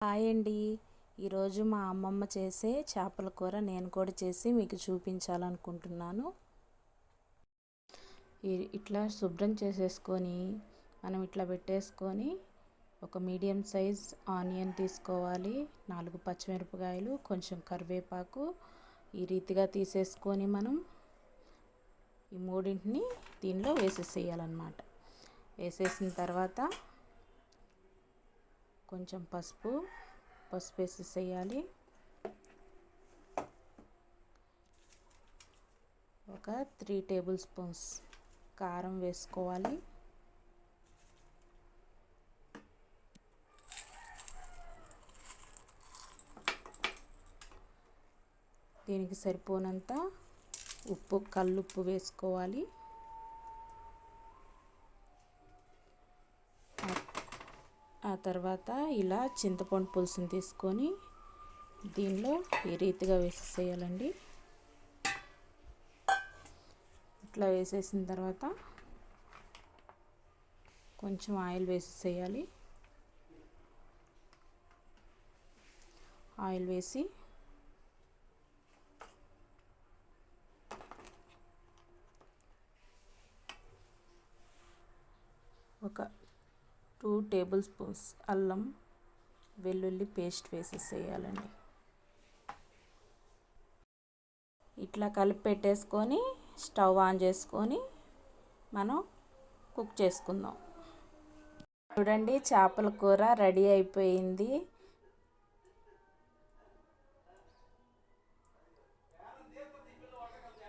Hi అండి. ఈరోజు మా అమ్మమ్మ చేసే చేపల కూర నేను కూడా చేసి మీకు చూపించాలనుకుంటున్నాను. ఇట్లా శుభ్రం చేసేసుకొని మనం ఇట్లా పెట్టేసుకొని ఒక మీడియం సైజ్ ఆనియన్ తీసుకోవాలి, 4 పచ్చిమిరపకాయలు, కొంచెం కరివేపాకు ఈ రీతిగా తీసేసుకొని మనం ఈ మూడింటిని దీనిలో వేసేసేయాలన్నమాట. వేసేసిన తర్వాత కొంచెం పసుపు వేసేసేయాలి. ఒక 3 టేబుల్ స్పూన్స్ కారం వేసుకోవాలి. దీనికి సరిపోనంత ఉప్పు, కల్లుప్పు వేసుకోవాలి. ఆ తర్వాత ఇలా చింతపండు పులుసుని తీసుకొని దీనిలో ఈ రీతిగా వేసేసేయాలండి. ఇట్లా వేసేసిన తర్వాత కొంచెం ఆయిల్ వేసేసేయాలి. ఆయిల్ వేసి ఒక 2 టేబుల్ స్పూన్స్ అల్లం వెల్లుల్లి పేస్ట్ వేసేసేయాలండి. ఇట్లా కలిపి పెట్టేసుకొని స్టవ్ ఆన్ చేసుకొని మనం కుక్ చేసుకుందాం. చూడండి, చేపల కూర రెడీ అయిపోయింది.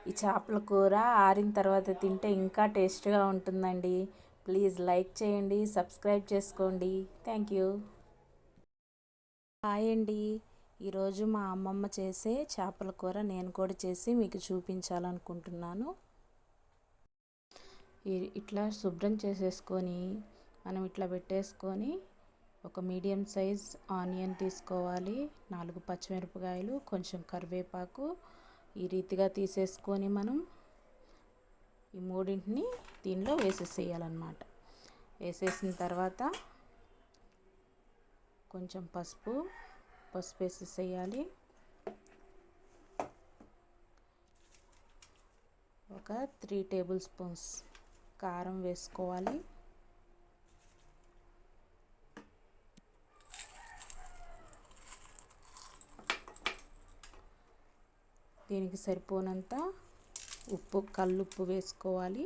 ఈ చేపల కూర ఆరిన తర్వాత తింటే ఇంకా టేస్ట్గా ఉంటుందండి. ప్లీజ్ లైక్ చేయండి, సబ్స్క్రైబ్ చేసుకోండి. Thank you. హాయ్ అండి. ఈరోజు మా అమ్మమ్మ చేసే చేపల కూర నేను కూడా చేసి మీకు చూపించాలనుకుంటున్నాను. ఇట్లా శుభ్రం చేసేసుకొని మనం ఇట్లా పెట్టేసుకొని ఒక మీడియం సైజ్ ఆనియన్ తీసుకోవాలి, 4 పచ్చిమిరపకాయలు, కొంచెం కరివేపాకు ఈ రీతిగా తీసేసుకొని మనం ఈ మూడింటిని దీనిలో వేసేసేయాలన్నమాట. వేసేసిన తర్వాత కొంచెం పసుపు వేసేసేయాలి. ఒక 3 టేబుల్ స్పూన్స్ కారం వేసుకోవాలి. దీనికి సరిపోనంత ఉప్పు, కల్లుప్పు వేసుకోవాలి.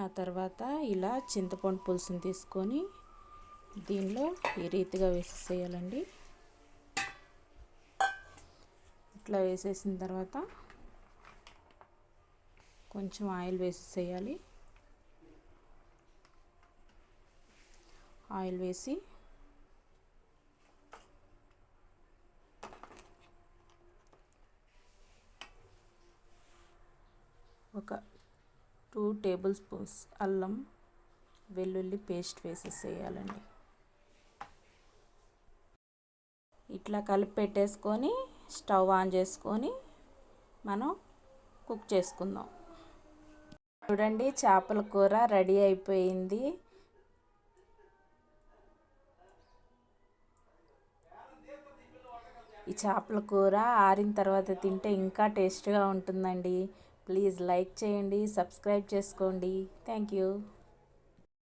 ఆ తర్వాత ఇలా చింతపండు పులుసుని తీసుకొని దీనిలో ఈ రీతిగా వేసేసేయాలండి. ఇట్లా వేసేసిన తర్వాత కొంచెం ఆయిల్ వేసేసేయాలి. ఆయిల్ వేసి ఒక 2 టేబుల్ స్పూన్స్ అల్లం వెల్లుల్లి పేస్ట్ వేసేసేయాలండి. ఇట్లా కలిపి పెట్టేసుకొని స్టవ్ ఆన్ చేసుకొని మనం కుక్ చేసుకుందాం. చూడండి, చేపల కూర రెడీ అయిపోయింది. ఈ చేపల కూర ఆరిన తర్వాత తింటే ఇంకా టేస్ట్గా ఉంటుందండి. ప్లీజ్ లైక్ చేయండి, సబ్స్క్రైబ్ చేసుకోండి. Thank you.